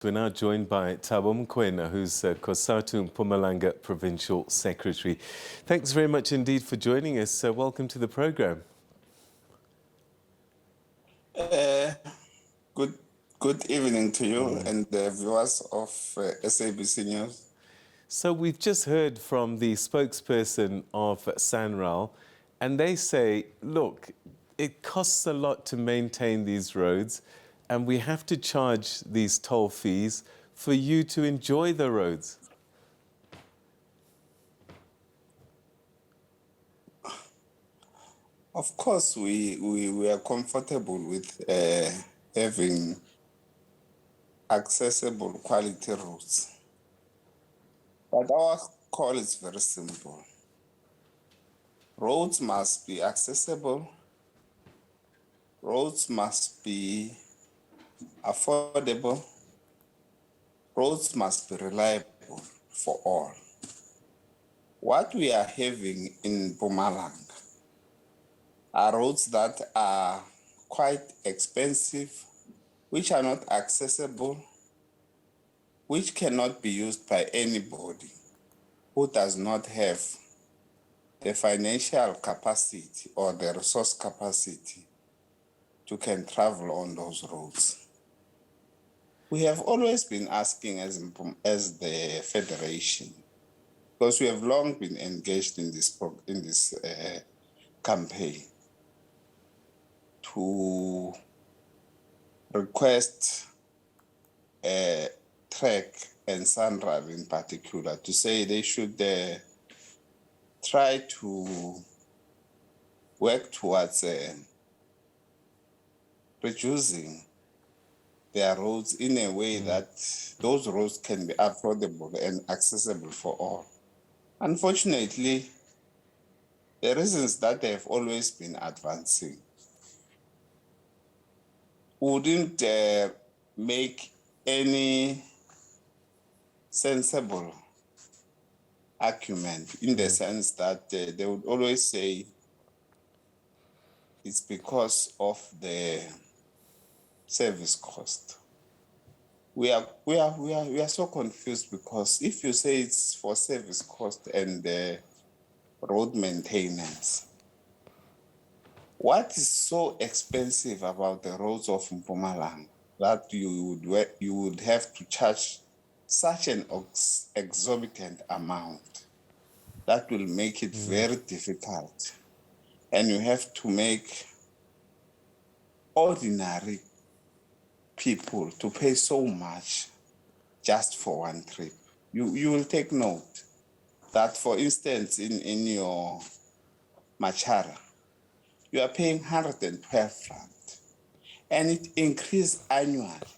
We're now joined by Thabo Mokoena, who's COSATU Mpumalanga Provincial Secretary. Thanks very much indeed for joining us. Welcome to the program. Good evening to you and the viewers of SABC News. So we've just heard from the spokesperson of SANRAL, and they say, look, it costs a lot to maintain these roads, and we have to charge these toll fees for you to enjoy the roads. Of course, we are comfortable with having accessible quality roads. But our call is very simple. Roads must be accessible. Roads must be affordable. Roads must be reliable for all. What we are having in Mpumalanga are roads that are quite expensive, which are not accessible, which cannot be used by anybody who does not have the financial capacity or the resource capacity to can travel on those roads. We have always been asking as the Federation, because we have long been engaged in this campaign, to request TRAC and SANRAL in particular to say they should try to work towards reducing their roads in a way that those roads can be affordable and accessible for all. Unfortunately, the reasons that they have always been advancing wouldn't make any sensible argument, in the sense that they would always say it's because of the service cost. We are so confused, because if you say it's for service cost and road maintenance, what is so expensive about the roads of Mpumalanga that you would have to charge such an exorbitant amount that will make it very difficult, and you have to make ordinary people to pay so much just for one trip? You will take note that, for instance, in your Machara, you are paying 112 rand, and it increased annually.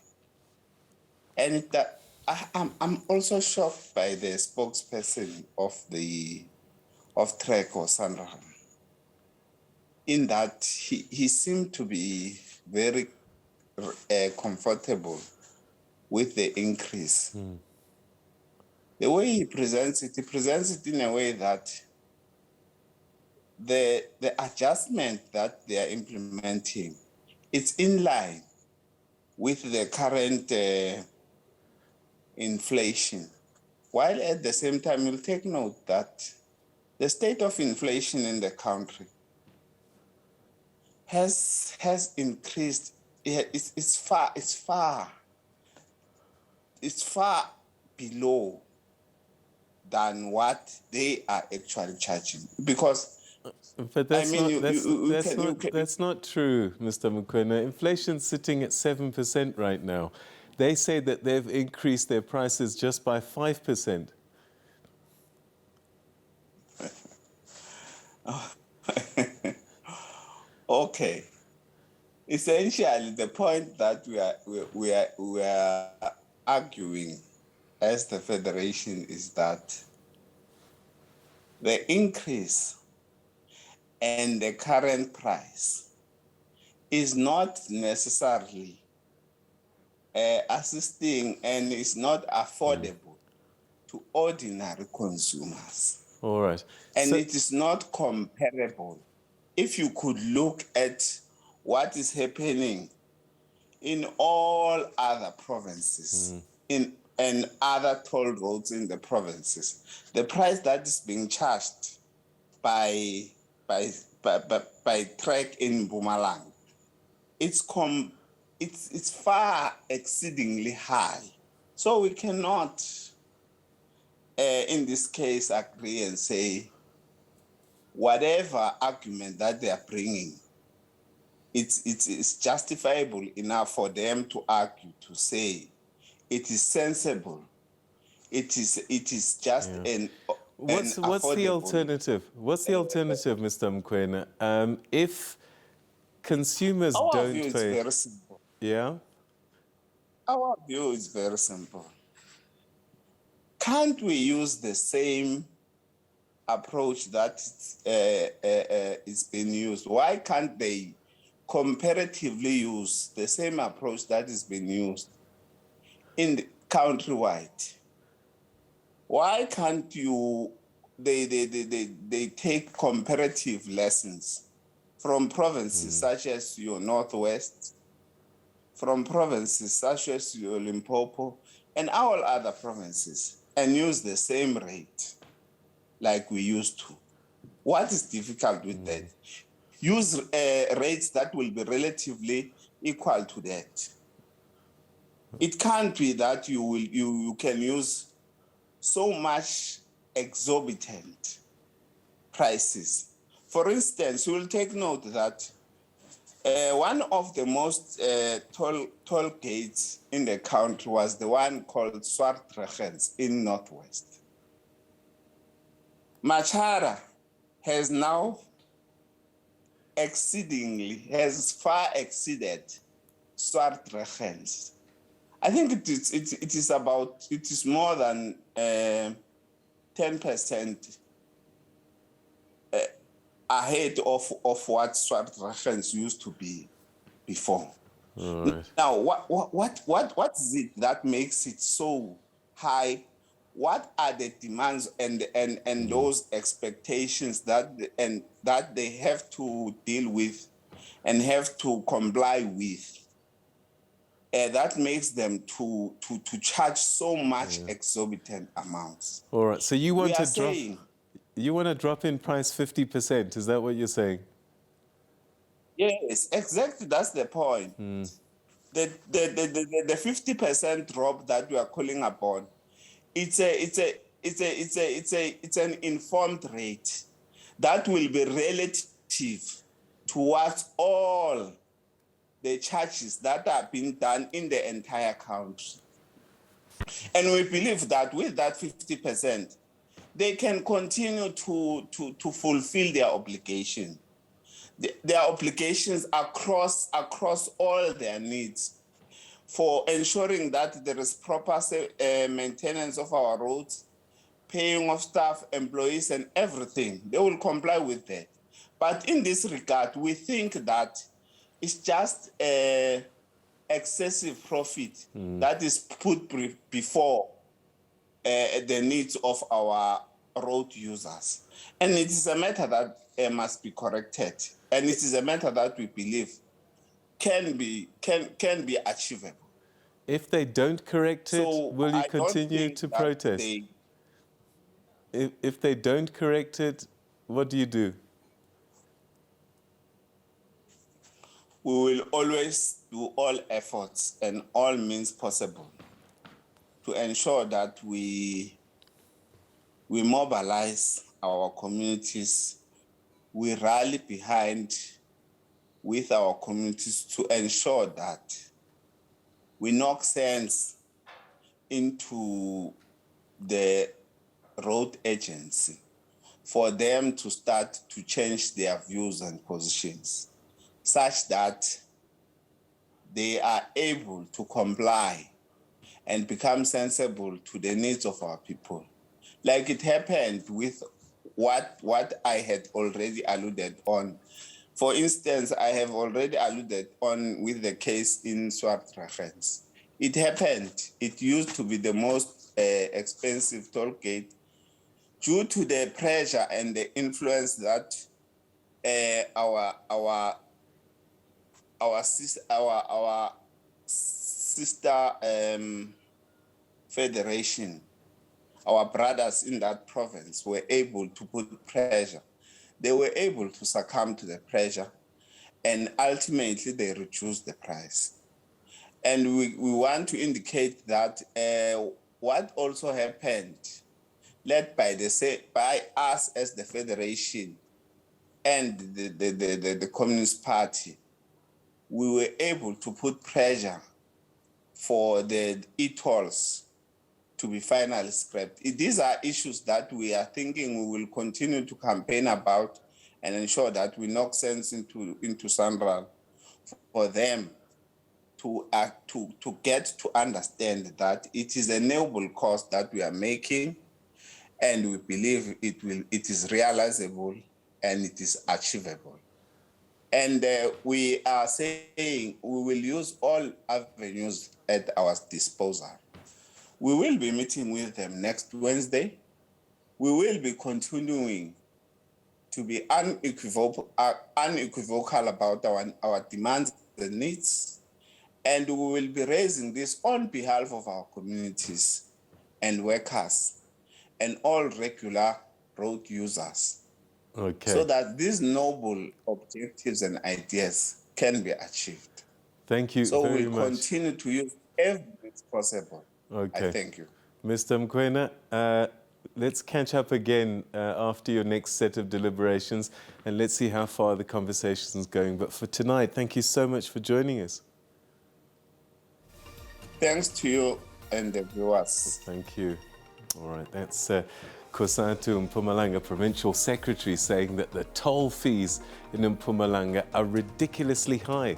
And I'm also shocked by the spokesperson of TRAC or SANRAL, in that he seemed to be very comfortable with the increase. The way he presents it in a way that the adjustment that they are implementing, it's in line with the current inflation, while at the same time you'll take note that the state of inflation in the country has increased. It's far below than what they are actually charging, because but that's that's not true, Mr. Mokoena. Inflation's sitting at 7% right now. They say that they've increased their prices just by 5%. Okay. Essentially, the point that we are arguing as the Federation is that the increase and the current price is not necessarily assisting, and is not affordable to ordinary consumers. All right. And so, it is not comparable. If you could look at what is happening in all other provinces, and other toll roads in the provinces, the price that is being charged by track in Mpumalanga, it's far exceedingly high. So we cannot, in this case, agree and say whatever argument that they are bringing, it's justifiable enough for them to argue, to say it is sensible. It is just an What's the affordable. alternative? What's the alternative, Mr. Mokoena? If consumers Our view don't is pay, very simple. yeah, Our view is very simple. Can't we use the same approach that is being used? Why can't they comparatively use the same approach that is being used in the countrywide? Why can't they take comparative lessons from provinces such as your Northwest, from provinces such as your Limpopo, and all other provinces, and use the same rate like we used to? What is difficult with that? Use rates that will be relatively equal to that. It can't be that you can use so much exorbitant prices. For instance, you will take note that one of the most toll gates in the country was the one called Swartregens in Northwest. Machara has now has far exceeded Swartregens. I think it is more than 10% ahead of what Swartregens used to be before. right. Now, what is it that makes it so high? What are the demands and those expectations that they have to deal with and have to comply with? That makes them to charge so much exorbitant amounts. All right. So you We want are to drop? saying, You want to drop in price 50%? Is that what you're saying? yes, exactly. That's the point. The 50% drop that we are calling upon, it's an informed rate that will be relative towards all the charges that are being done in the entire country. And we believe that with that 50%, they can continue to fulfill their obligation. Their obligations across all their needs for ensuring that there is proper maintenance of our roads, paying of staff, employees, and everything. They will comply with that. But in this regard, we think that it's just excessive profit that is put before the needs of our road users. And it is a matter that must be corrected. And it is a matter that we believe can be achievable. If they don't correct it, So will you I don't continue think to that protest? If they don't correct it, what do you do? we will always do all efforts and all means possible to ensure that we mobilize our communities, we rally behind with our communities to ensure that we knock sense into the road agency for them to start to change their views and positions such that they are able to comply and become sensible to the needs of our people. Like it happened with what I had already alluded on. For instance, I have already alluded on with the case in Swartregens. It happened. It used to be the most expensive toll gate due to the pressure and the influence that our sister federation, our brothers in that province were able to put pressure. They were able to succumb to the pressure, and ultimately they reduced the price. And we want to indicate that what also happened, led by us as the federation and the Communist Party, we were able to put pressure for the e-tolls to be finally scrapped. These are issues that we are thinking we will continue to campaign about and ensure that we knock sense into SANRAL for them to get to understand that it is a noble cause that we are making, and we believe it is realizable and it is achievable. And we are saying we will use all avenues at our disposal. We will be meeting with them next Wednesday. We will be continuing to be unequivocal about our demands and needs. And we will be raising this on behalf of our communities and workers and all regular road users. Okay. So that these noble objectives and ideas can be achieved. Thank you so very we'll much. continue to use every means possible. Okay. I thank you. Mr. Mokoena, let's catch up again after your next set of deliberations, and let's see how far the conversation is going. But for tonight, thank you so much for joining us. Thanks to you and the viewers. Thank you. All right, that's COSATU Mpumalanga Provincial Secretary saying that the toll fees in Mpumalanga are ridiculously high,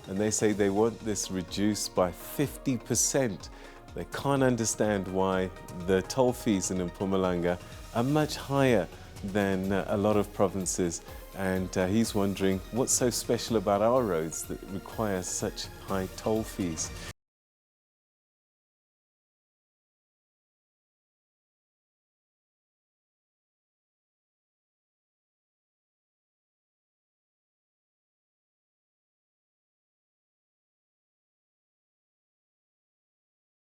and they say they want this reduced by 50%. They can't understand why the toll fees in Mpumalanga are much higher than a lot of provinces, and he's wondering what's so special about our roads that require such high toll fees.